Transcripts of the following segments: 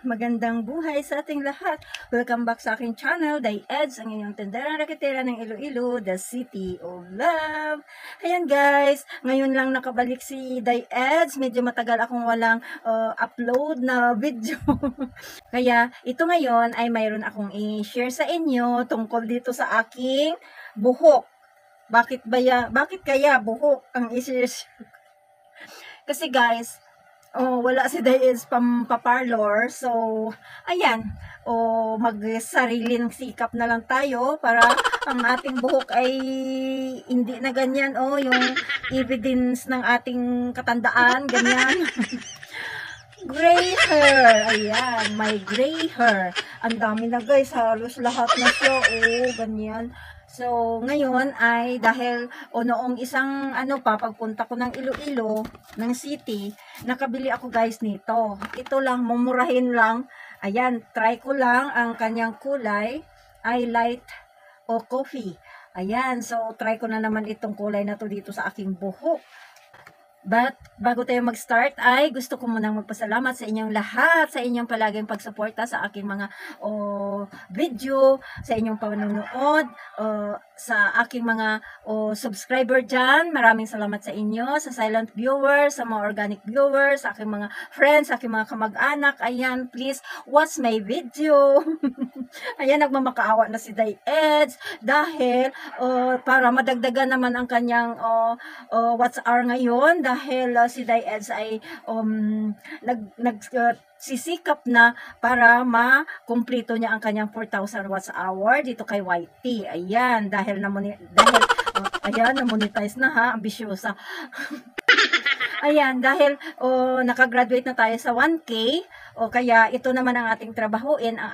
Magandang buhay sa ating lahat. Welcome back sa aking channel, Day Eds, ang inyong tenderang raketera ng Iloilo, the City of Love. Ayan guys, ngayon lang nakabalik si Day Eds. Medyo matagal akong walang upload na video. Kaya ito ngayon ay mayroon akong i-share sa inyo tungkol dito sa aking buhok. Bakit kaya buhok ang i-share? Kasi guys, wala si Dayes paparlor. So, ayan. Mag-sariling sikap na lang tayo para ang ating buhok ay hindi na ganyan. Yung evidence ng ating katandaan, ganyan. Gray hair. Ayan, may gray hair. Ang dami na guys, halos lahat na siya. Ganyan. So, ngayon ay dahil noong isang pagpunta ko ng Iloilo, ng city, nakabili ako guys nito. Ito lang, mumurahin lang. Ayan, try ko lang ang kanyang kulay ay light o coffee. Ayan, so try ko na naman itong kulay na to dito sa aking buhok. But, bago tayo mag-start ay gusto ko munang magpasalamat sa inyong lahat, sa inyong palaging pagsuporta sa aking mga video, sa inyong panonood, sa aking mga subscriber dyan. Maraming salamat sa inyo, sa silent viewers, sa mga organic viewers, sa aking mga friends, sa aking mga kamag-anak. Ayan, please watch my video. Ayan, nagmamakaawa na si Day Eds dahil para madagdagan naman ang kanyang what's our ngayon dahil si Day Eds ay sisikap na para makumplito niya ang kanyang 4,000 watts hour dito kay YT. Ayan, dahil na-monetize na ha, ambisyosa. Ayan, dahil nakagraduate na tayo sa 1K, kaya ito naman ang ating trabahuin, ang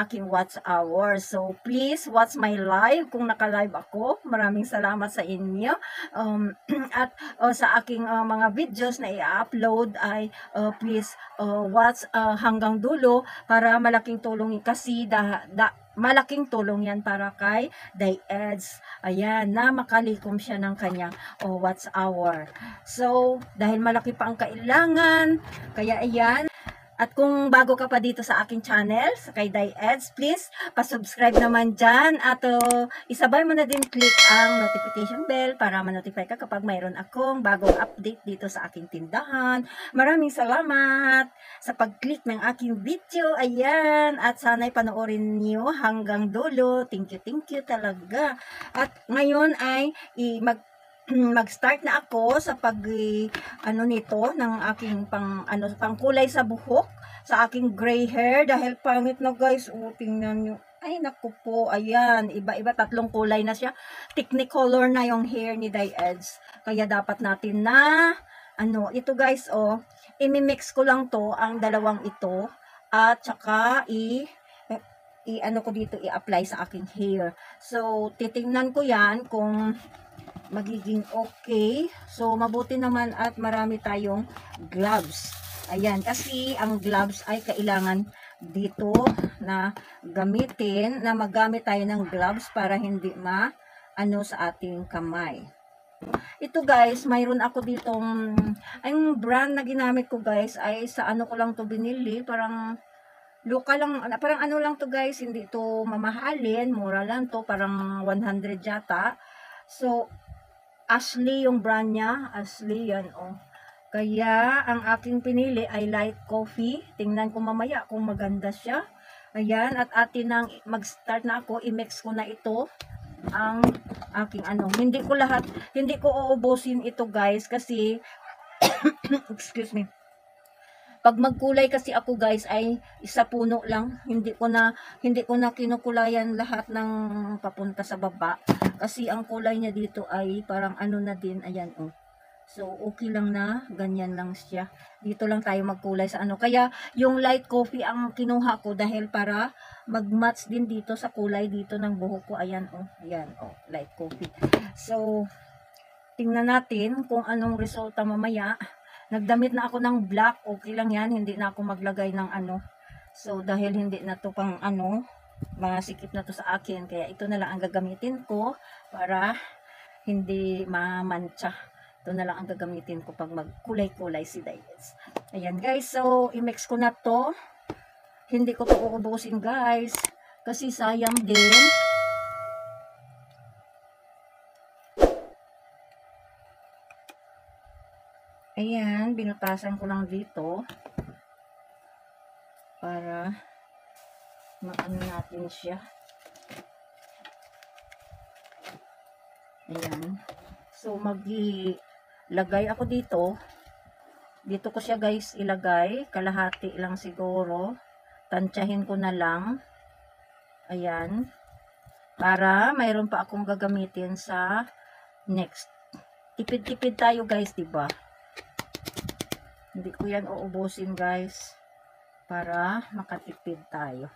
aking watch hour. So, please watch my live kung naka-live ako. Maraming salamat sa inyo. At sa aking mga videos na i-upload ay please watch hanggang dulo para malaking tulong kasi malaking tulong yan para kay Day Eds. Ayan, na makalikom siya ng kanyang watch hour. So, dahil malaki pa ang kailangan, kaya ayan. At kung bago ka pa dito sa aking channel, sa kay Day Eds, please, pasubscribe naman dyan. At isabay mo na din click ang notification bell para ma-notify ka kapag mayroon akong bagong update dito sa aking tindahan. Maraming salamat sa pag-click ng aking video. Ayan. At sana'y panoorin niyo hanggang dulo. Thank you talaga. At ngayon ay mag-start na ako sa nito ng aking pangkulay sa buhok, sa aking gray hair dahil pangit na guys. Tingnan nyo. Ay naku po, ayan, iba-iba, 3 kulay na siya. Technicolor na yung hair ni Day Eds. Kaya dapat natin na ito guys, i-mix ko lang to ang dalawang ito at saka ko dito i-apply sa aking hair. So, titingnan ko 'yan kung magiging okay. So, mabuti naman at marami tayong gloves. Ayan, kasi ang gloves ay kailangan dito na gamitin, na magamit tayo ng gloves para hindi sa ating kamay. Ito guys, mayroon ako ditong, ang brand na ginamit ko guys ay sa ko lang to binili, parang local lang, parang lang to guys, hindi to mamahalin, mura lang to, parang 100 yata. So, Ashley yung brand niya. Ashley yan Kaya ang aking pinili ay light coffee. Tingnan ko mamaya kung maganda siya. Ayan, at atin nang mag-start na ako, i-mix ko na ito ang aking hindi ko uubusin ito guys kasi excuse me. Pag magkulay kasi ako guys ay isa puno lang. Hindi ko na kinukulayan lahat ng papunta sa baba. Kasi ang kulay niya dito ay parang na din. Ayan So okay lang na. Ganyan lang siya. Dito lang tayo magkulay sa Kaya yung light coffee ang kinuha ko dahil para mag-match din dito sa kulay dito ng buhok ko. Ayan Ayan light coffee. So tingnan natin kung anong resulta mamaya. Nagdamit na ako ng black, okay lang yan, hindi na ako maglagay ng So, dahil hindi na to pang masikip na to sa akin, kaya ito na lang ang gagamitin ko para hindi mamantsa. Ito na lang ang gagamitin ko pag magkulay-kulay si Day Eds. Ayan guys, so i-mix ko na to. hindi ko to uubusin guys. Kasi sayang din. Ayan, binutasan ko lang dito. Para maano natin siya. Ayan. So, maglagay ako dito. Dito ko siya guys ilagay. Kalahati lang siguro. Tansyahin ko na lang. Ayan. Para mayroon pa akong gagamitin sa next. Tipid-tipid tayo guys, diba? Hindi ko yan uubusin guys. Para makatipid tayo.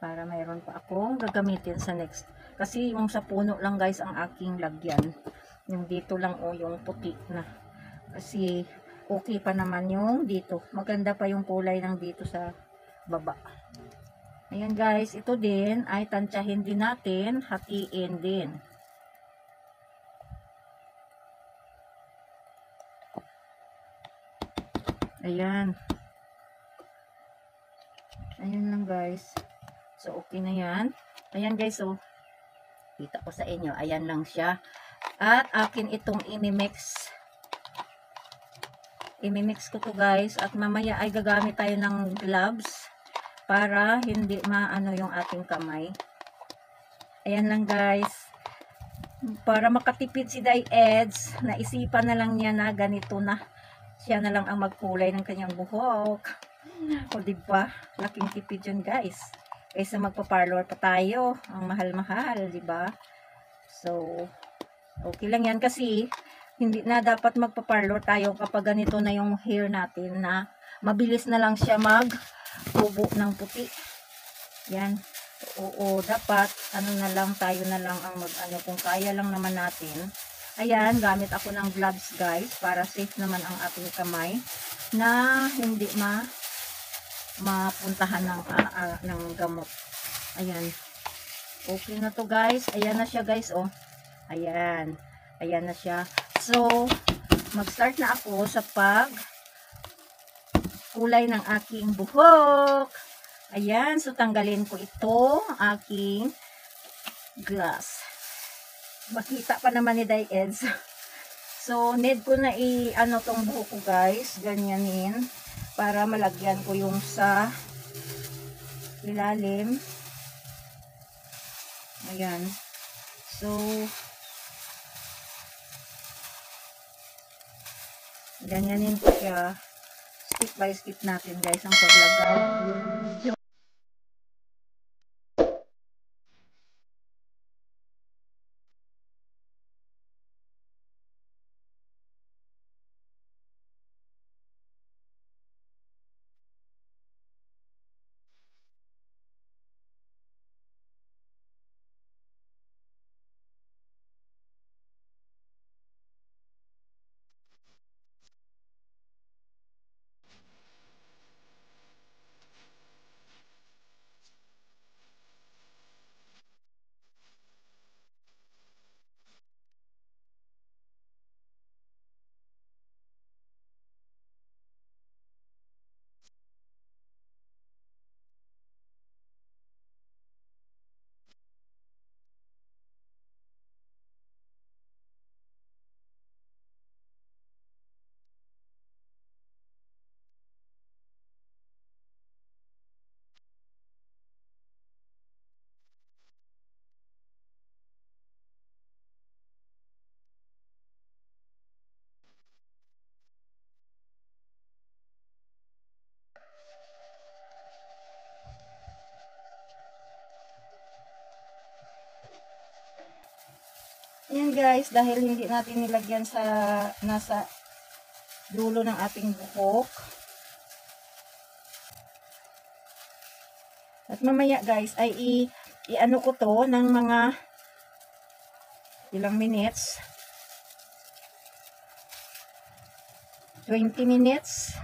Para mayroon pa akong gagamitin sa next. Kasi yung sa puno lang guys ang aking lagyan. Yung dito lang o yung puti na. Kasi okay pa naman yung dito. Maganda pa yung kulay ng dito sa baba. Ayan guys, ito din ay tansyahin din natin, hatiin din. Ayan. Ayan lang guys. So, okay na yan. Ayan guys, so, kita ko sa inyo. Ayan lang siya. At akin itong imimix. Imimix ko to guys. At mamaya ay gagamit tayo ng gloves. Para hindi maano yung ating kamay. Ayan lang guys. Para makatipid si Day Eds, naisipan na lang niya na ganito na. Siya na lang ang magkulay ng kanyang buhok. O diba? Laking tipid yun guys. Kaysa magpa-parlor pa tayo. Ang mahal-mahal, diba? So, okay lang yan kasi hindi na dapat magpa-parlor tayo kapag ganito na yung hair natin na mabilis na lang siya magtubo ng puti. Yan. Oo, dapat ano na lang tayo na lang ang mag-ano kung kaya lang naman natin. Ayan, gamit ako ng gloves guys para safe naman ang ating kamay na hindi mapuntahan ng gamot. Ayan. Okay na to guys. Ayan na siya guys oh. Ayan. Ayan na siya. So, mag-start na ako sa kulay ng aking buhok. Ayan. So, tanggalin ko ito aking glass. Makita pa naman ni Day Eds. So, need ko na i-ano tong buhok ko guys. Ganyanin. Para malagyan ko yung sa ilalim. Ayan. So, ganyanin ko siya. Step by step natin guys ang paglagay. Ayan guys, dahil hindi natin nilagyan sa nasa dulo ng ating buhok. At mamaya guys ay i-ano ko to ng mga ilang minutes. 20 minutes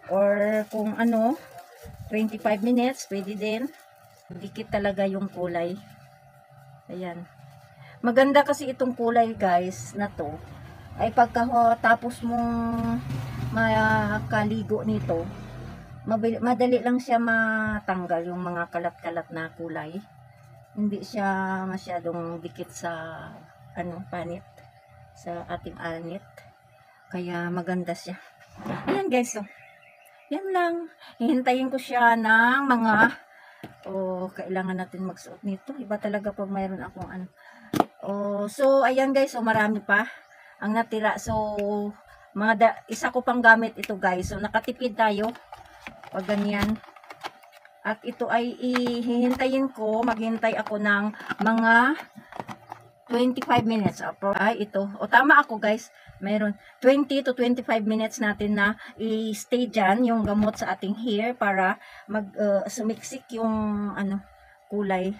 or kung ano 25 minutes, pwede din. Dikit talaga yung kulay. Ayan. Maganda kasi itong kulay guys na to. Ay pagkatapos mong makaligo nito, madali lang siya matanggal yung mga kalat-kalat na kulay. Hindi siya masyadong dikit sa panit, sa ating anit. Kaya maganda siya. Ayan guys, so yan lang. Hihintayin ko siya ng mga kailangan natin magsuot nito. Iba talaga pag mayroon akong so ayan guys, so marami pa ang natira. So isa ko pang gamit ito guys. So nakatipid tayo pag ganyan. At ito ay maghintay ako ng mga 25 minutes. Ay, ito. Tama ako guys. Meron 20 to 25 minutes natin na i-stay dyan yung gamot sa ating hair para sumiksik yung kulay.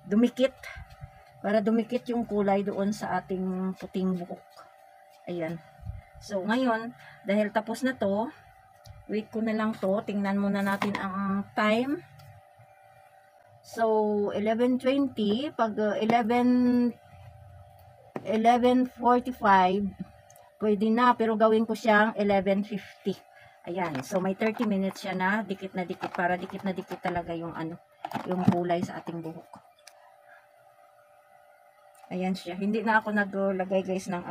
Dumikit. Para dumikit yung kulay doon sa ating puting buhok. Ayan. So, ngayon, dahil tapos na to, wait ko na lang to. Tingnan muna natin ang time. So, 11:20. Pag 11:45, pwede na, pero gawin ko siyang 11:50. Ayan, so may 30 minutes siya na dikit para dikit na dikit talaga yung yung kulay sa ating buhok. Ayan siya. Hindi na ako naglagay guys ng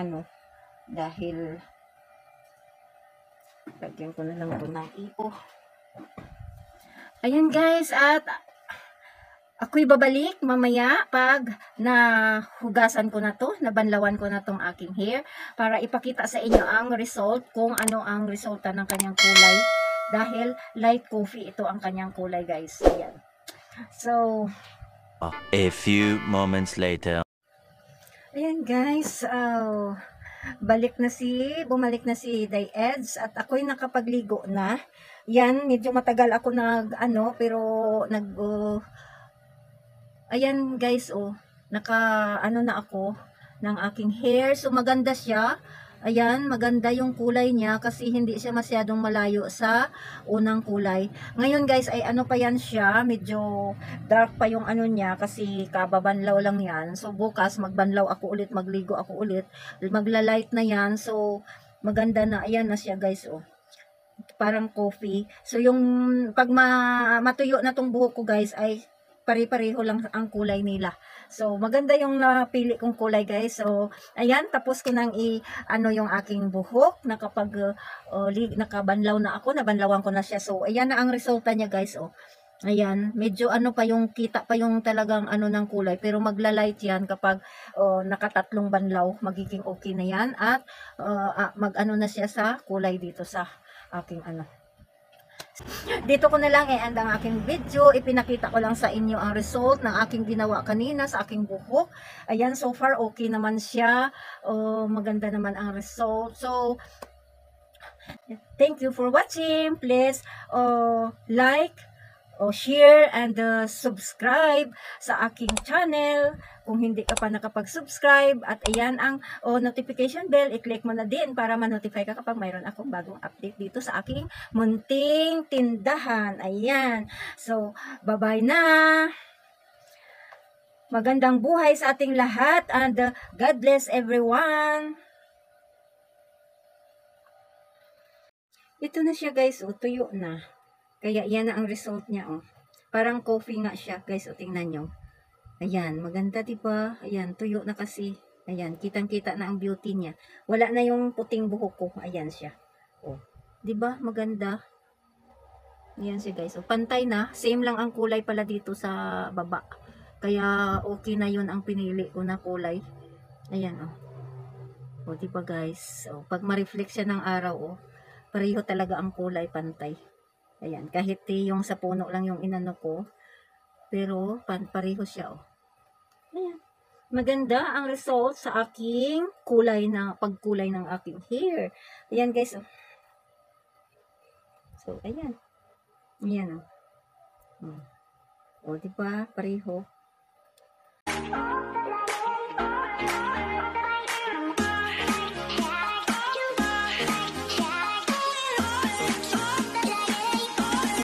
dahil lagyan ko na lang ito ng ipo. Ayan guys, at ako'y babalik mamaya pag nahugasan ko na to, nabanlawan ko na tong aking hair para ipakita sa inyo ang result, kung ano ang resulta ng kanyang kulay. Dahil light coffee ito ang kanyang kulay guys. Ayan. So, a few moments later. Ayan guys, bumalik na si Day Eds at ako'y nakapagligo na. Yan, medyo matagal ako pero ayan guys, na ako ng aking hair. So maganda siya. Ayan, maganda yung kulay niya kasi hindi siya masyadong malayo sa unang kulay. Ngayon guys ay pa yan siya, medyo dark pa yung niya kasi kababanlaw lang yan. So bukas magbanlaw ako ulit, magligo ako ulit, magla-light na yan. So maganda na, ayan na siya guys parang coffee. So yung pag matuyo na tong buhok ko guys ay pare-pareho lang ang kulay nila. So, maganda yung napili kong kulay guys. So, ayan, tapos ko nang yung aking buhok. Nakabanlaw na ako, nabanlawan ko na siya. So, ayan na ang resulta niya guys. Ayan, medyo pa yung kita pa yung talagang ng kulay. Pero magla-light yan kapag nakatatlong banlaw. Magiging okay na yan. At na siya sa kulay dito sa aking Dito ko na lang i-end ang aking video. Ipinakita ko lang sa inyo ang result ng aking ginawa kanina sa aking buhok. Ayan, so far okay naman siya. Maganda naman ang result. So, thank you for watching. Please like, share, and subscribe sa aking channel kung hindi ka pa nakapag-subscribe. At ayan ang notification bell, i-click mo na din para ma-notify ka kapag mayroon akong bagong update dito sa aking munting tindahan. Ayan. So, bye-bye na. Magandang buhay sa ating lahat and God bless everyone. Ito na siya guys, tuyo na. Kaya yan na ang result niya Parang coffee nga siya guys, tingnan nyo. Ayan, maganda diba? Ayan, tuyo na kasi. Ayan, kitang-kita na ang beauty niya. Wala na yung puting buhok ko. Ayan siya. Diba? Maganda. Ayan siya guys. Pantay na. Same lang ang kulay pala dito sa baba. Kaya okay na yun ang pinili ko na kulay. Ayan diba guys? Pag ma-reflect siya ng araw pareho talaga ang kulay, pantay. Ayan, kahit yung sa puno lang yung inano ko, pero pareho siya Ayan. Maganda ang result sa aking pagkulay ng aking hair. Ayan guys So, ayan. Ayan diba? Pareho.